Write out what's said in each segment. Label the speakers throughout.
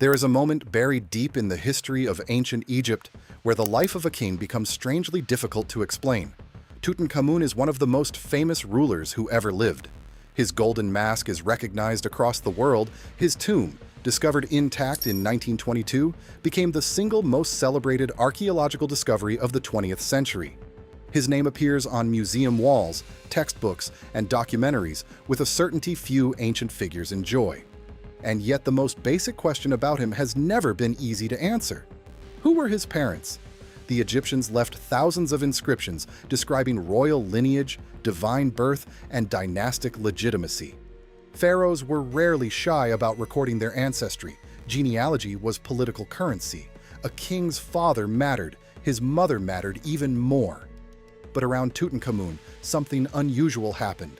Speaker 1: There is a moment buried deep in the history of ancient Egypt where the life of a king becomes strangely difficult to explain. Tutankhamun is one of the most famous rulers who ever lived. His golden mask is recognized across the world. His tomb, discovered intact in 1922, became the single most celebrated archaeological discovery of the 20th century. His name appears on museum walls, textbooks, and documentaries with a certainty few ancient figures enjoy. And yet the most basic question about him has never been easy to answer. Who were his parents? The Egyptians left thousands of inscriptions describing royal lineage, divine birth, and dynastic legitimacy. Pharaohs were rarely shy about recording their ancestry. Genealogy was political currency. A king's father mattered, his mother mattered even more. But around Tutankhamun, something unusual happened.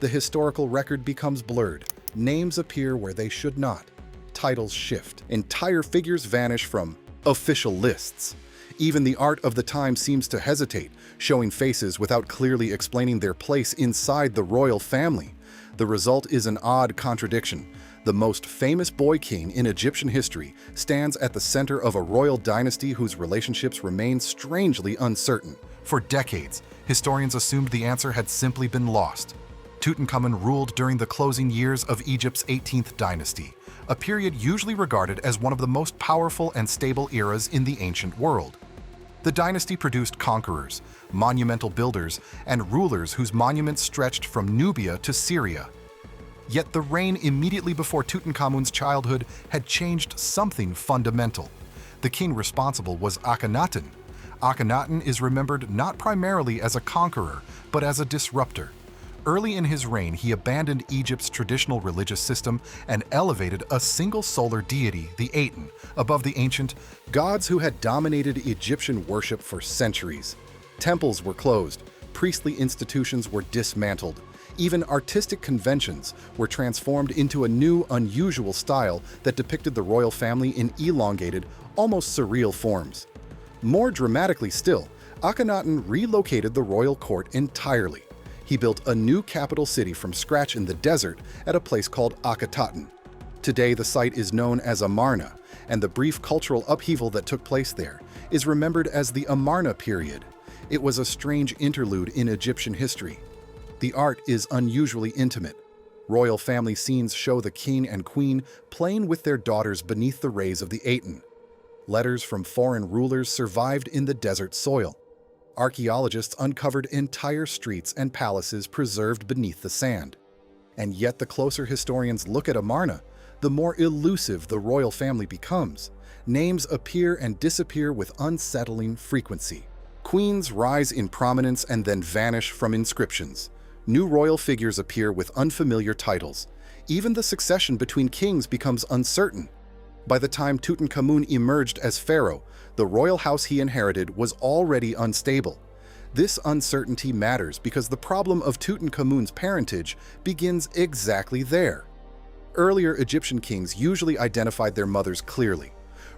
Speaker 1: The historical record becomes blurred. Names appear where they should not. Titles shift. Entire figures vanish from official lists. Even the art of the time seems to hesitate, showing faces without clearly explaining their place inside the royal family. The result is an odd contradiction. The most famous boy king in Egyptian history stands at the center of a royal dynasty whose relationships remain strangely uncertain. For decades, historians assumed the answer had simply been lost. Tutankhamun ruled during the closing years of Egypt's 18th dynasty, a period usually regarded as one of the most powerful and stable eras in the ancient world. The dynasty produced conquerors, monumental builders, and rulers whose monuments stretched from Nubia to Syria. Yet the reign immediately before Tutankhamun's childhood had changed something fundamental. The king responsible was Akhenaten. Akhenaten is remembered not primarily as a conqueror, but as a disruptor. Early in his reign, he abandoned Egypt's traditional religious system and elevated a single solar deity, the Aten, above the ancient gods who had dominated Egyptian worship for centuries. Temples were closed, priestly institutions were dismantled, even artistic conventions were transformed into a new, unusual style that depicted the royal family in elongated, almost surreal forms. More dramatically still, Akhenaten relocated the royal court entirely. He built a new capital city from scratch in the desert at a place called Akhenaten. Today, the site is known as Amarna, and the brief cultural upheaval that took place there is remembered as the Amarna period. It was a strange interlude in Egyptian history. The art is unusually intimate. Royal family scenes show the king and queen playing with their daughters beneath the rays of the Aten. Letters from foreign rulers survived in the desert soil. Archaeologists uncovered entire streets and palaces preserved beneath the sand. And yet the closer historians look at Amarna, the more elusive the royal family becomes. Names appear and disappear with unsettling frequency. Queens rise in prominence and then vanish from inscriptions. New royal figures appear with unfamiliar titles. Even the succession between kings becomes uncertain. By the time Tutankhamun emerged as pharaoh, the royal house he inherited was already unstable. This uncertainty matters because the problem of Tutankhamun's parentage begins exactly there. Earlier Egyptian kings usually identified their mothers clearly.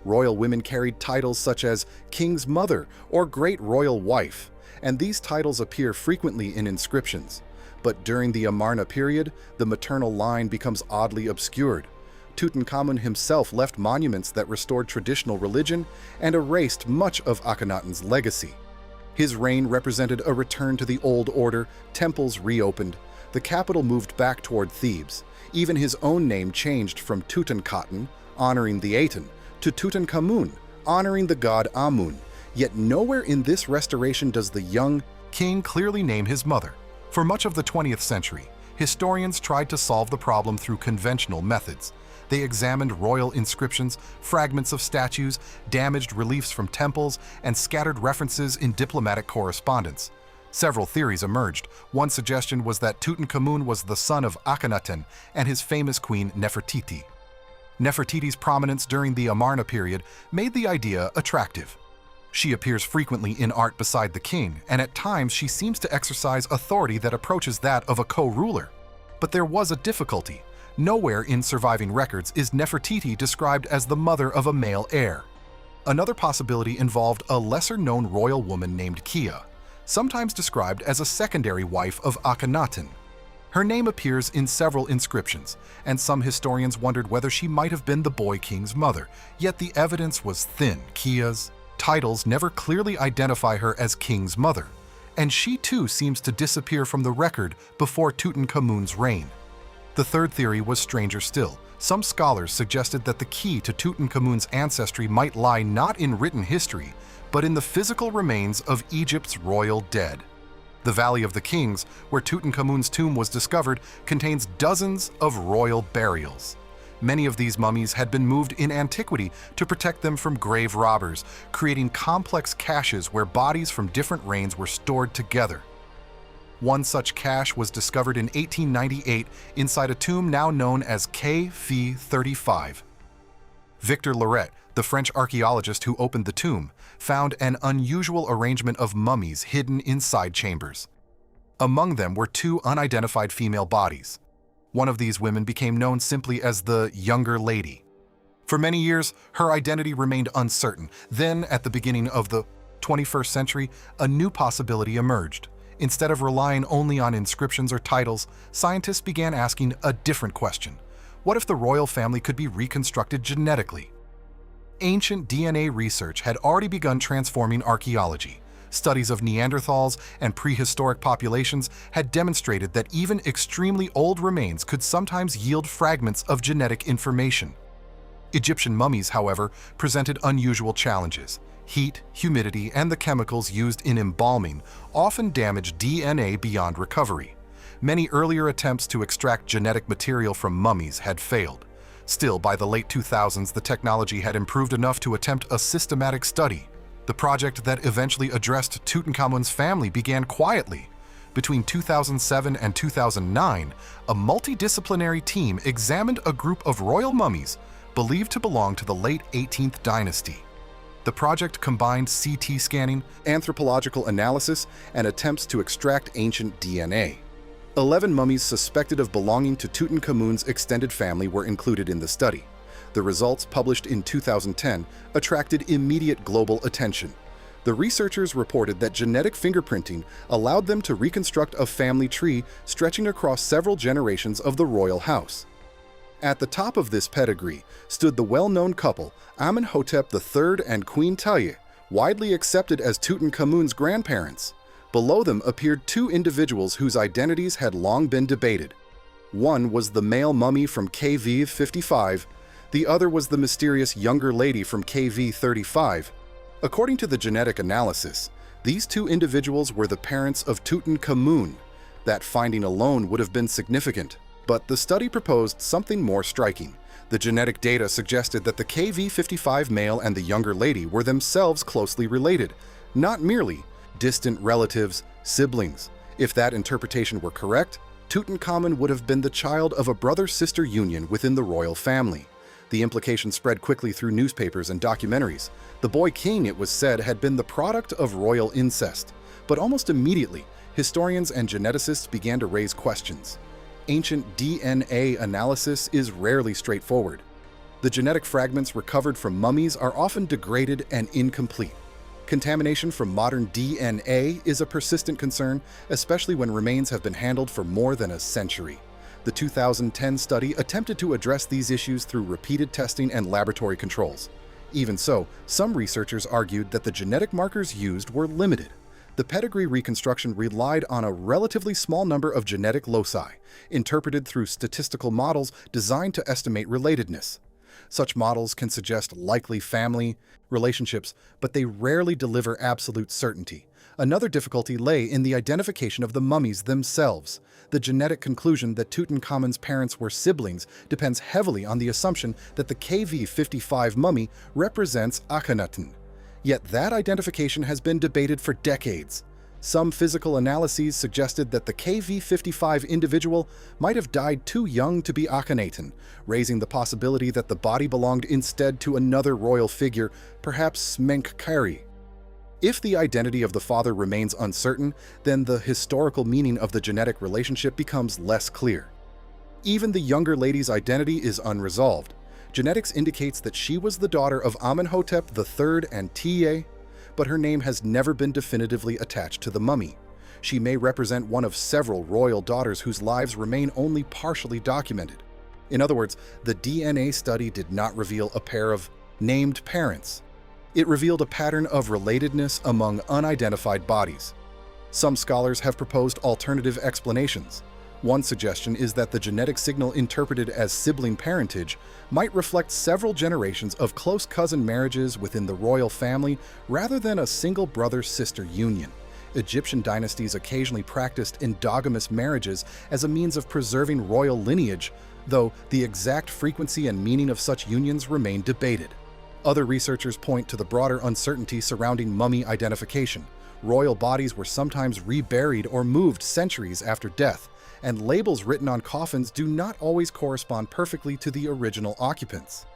Speaker 1: Royal women carried titles such as king's mother or great royal wife, and these titles appear frequently in inscriptions. But during the Amarna period, the maternal line becomes oddly obscured. Tutankhamun himself left monuments that restored traditional religion and erased much of Akhenaten's legacy. His reign represented a return to the old order, temples reopened, the capital moved back toward Thebes. Even his own name changed from Tutankhaten, honoring the Aten, to Tutankhamun, honoring the god Amun. Yet nowhere in this restoration does the young king clearly name his mother. For much of the 20th century, historians tried to solve the problem through conventional methods. They examined royal inscriptions, fragments of statues, damaged reliefs from temples, and scattered references in diplomatic correspondence. Several theories emerged. One suggestion was that Tutankhamun was the son of Akhenaten and his famous queen Nefertiti. Nefertiti's prominence during the Amarna period made the idea attractive. She appears frequently in art beside the king, and at times she seems to exercise authority that approaches that of a co-ruler. But there was a difficulty. Nowhere in surviving records is Nefertiti described as the mother of a male heir. Another possibility involved a lesser-known royal woman named Kia, sometimes described as a secondary wife of Akhenaten. Her name appears in several inscriptions, and some historians wondered whether she might have been the boy king's mother, yet the evidence was thin. Kia's titles never clearly identify her as king's mother, and she too seems to disappear from the record before Tutankhamun's reign. The third theory was stranger still. Some scholars suggested that the key to Tutankhamun's ancestry might lie not in written history, but in the physical remains of Egypt's royal dead. The Valley of the Kings, where Tutankhamun's tomb was discovered, contains dozens of royal burials. Many of these mummies had been moved in antiquity to protect them from grave robbers, creating complex caches where bodies from different reigns were stored together. One such cache was discovered in 1898 inside a tomb now known as KV35. Victor Loret, the French archaeologist who opened the tomb, found an unusual arrangement of mummies hidden inside chambers. Among them were two unidentified female bodies. One of these women became known simply as the younger lady. For many years, her identity remained uncertain. Then, at the beginning of the 21st century, a new possibility emerged. Instead of relying only on inscriptions or titles, scientists began asking a different question. What if the royal family could be reconstructed genetically? Ancient DNA research had already begun transforming archaeology. Studies of Neanderthals and prehistoric populations had demonstrated that even extremely old remains could sometimes yield fragments of genetic information. Egyptian mummies, however, presented unusual challenges. Heat, humidity, and the chemicals used in embalming often damaged DNA beyond recovery. Many earlier attempts to extract genetic material from mummies had failed. Still, by the late 2000s, the technology had improved enough to attempt a systematic study. The project that eventually addressed Tutankhamun's family began quietly. Between 2007 and 2009, a multidisciplinary team examined a group of royal mummies believed to belong to the late 18th dynasty. The project combined CT scanning, anthropological analysis, and attempts to extract ancient DNA. 11 mummies suspected of belonging to Tutankhamun's extended family were included in the study. The results, published in 2010, attracted immediate global attention. The researchers reported that genetic fingerprinting allowed them to reconstruct a family tree stretching across several generations of the royal house. At the top of this pedigree stood the well-known couple Amenhotep III and Queen Taye, widely accepted as Tutankhamun's grandparents. Below them appeared two individuals whose identities had long been debated. One was the male mummy from KV55, the other was the mysterious younger lady from KV35. According to the genetic analysis, these two individuals were the parents of Tutankhamun. That finding alone would have been significant, but the study proposed something more striking. The genetic data suggested that the KV55 male and the younger lady were themselves closely related, not merely distant relatives, siblings. If that interpretation were correct, Tutankhamun would have been the child of a brother-sister union within the royal family. The implication spread quickly through newspapers and documentaries. The boy king, it was said, had been the product of royal incest. But almost immediately, historians and geneticists began to raise questions. Ancient DNA analysis is rarely straightforward. The genetic fragments recovered from mummies are often degraded and incomplete. Contamination from modern DNA is a persistent concern, especially when remains have been handled for more than a century. The 2010 study attempted to address these issues through repeated testing and laboratory controls. Even so, some researchers argued that the genetic markers used were limited. The pedigree reconstruction relied on a relatively small number of genetic loci, interpreted through statistical models designed to estimate relatedness. Such models can suggest likely family relationships, but they rarely deliver absolute certainty. Another difficulty lay in the identification of the mummies themselves. The genetic conclusion that Tutankhamun's parents were siblings depends heavily on the assumption that the KV55 mummy represents Akhenaten. Yet that identification has been debated for decades. Some physical analyses suggested that the KV55 individual might have died too young to be Akhenaten, raising the possibility that the body belonged instead to another royal figure, perhaps Menkaure. If the identity of the father remains uncertain, then the historical meaning of the genetic relationship becomes less clear. Even the younger lady's identity is unresolved. Genetics indicates that she was the daughter of Amenhotep III and Taye, but her name has never been definitively attached to the mummy. she may represent one of several royal daughters whose lives remain only partially documented. In other words, the DNA study did not reveal a pair of named parents. It revealed a pattern of relatedness among unidentified bodies. Some scholars have proposed alternative explanations. One suggestion is that the genetic signal interpreted as sibling parentage might reflect several generations of close cousin marriages within the royal family rather than a single brother-sister union. Egyptian dynasties occasionally practiced endogamous marriages as a means of preserving royal lineage, though the exact frequency and meaning of such unions remain debated. Other researchers point to the broader uncertainty surrounding mummy identification. Royal bodies were sometimes reburied or moved centuries after death, and labels written on coffins do not always correspond perfectly to the original occupants.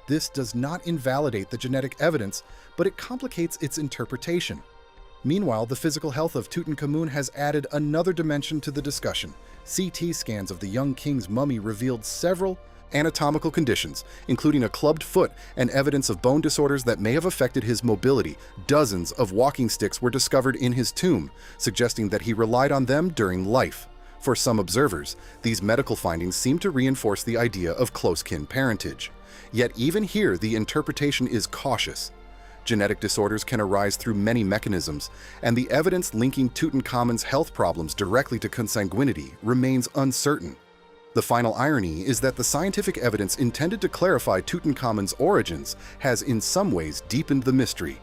Speaker 1: This does not invalidate the genetic evidence, but it complicates its interpretation. Meanwhile, the physical health of Tutankhamun has added another dimension to the discussion. CT scans of the young king's mummy revealed several anatomical conditions, including a clubbed foot and evidence of bone disorders that may have affected his mobility. Dozens of walking sticks were discovered in his tomb, suggesting that he relied on them during life. For some observers, these medical findings seem to reinforce the idea of close-kin parentage. Yet even here, the interpretation is cautious. Genetic disorders can arise through many mechanisms, and the evidence linking Tutankhamun's health problems directly to consanguinity remains uncertain. The final irony is that the scientific evidence intended to clarify Tutankhamun's origins has in some ways deepened the mystery.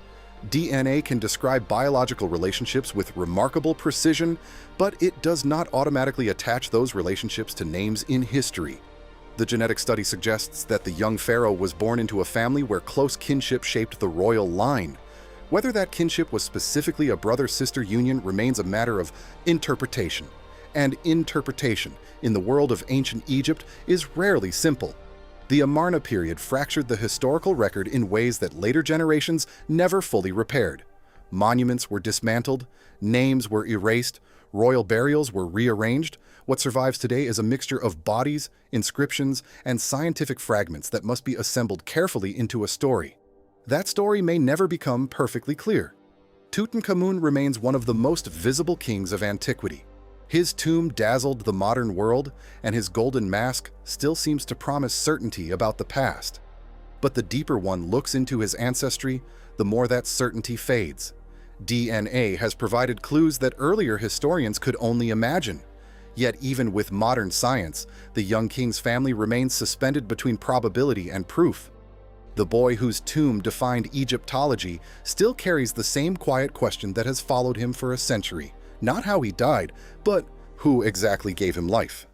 Speaker 1: DNA can describe biological relationships with remarkable precision, but it does not automatically attach those relationships to names in history. The genetic study suggests that the young pharaoh was born into a family where close kinship shaped the royal line. Whether that kinship was specifically a brother-sister union remains a matter of interpretation. And interpretation, in the world of ancient Egypt, is rarely simple. The Amarna period fractured the historical record in ways that later generations never fully repaired. Monuments were dismantled, names were erased, royal burials were rearranged. What survives today is a mixture of bodies, inscriptions, and scientific fragments that must be assembled carefully into a story. That story may never become perfectly clear. Tutankhamun remains one of the most visible kings of antiquity. His tomb dazzled the modern world, and his golden mask still seems to promise certainty about the past. But the deeper one looks into his ancestry, the more that certainty fades. DNA has provided clues that earlier historians could only imagine. Yet even with modern science, the young king's family remains suspended between probability and proof. The boy whose tomb defined Egyptology still carries the same quiet question that has followed him for a century. Not how he died, but who exactly gave him life.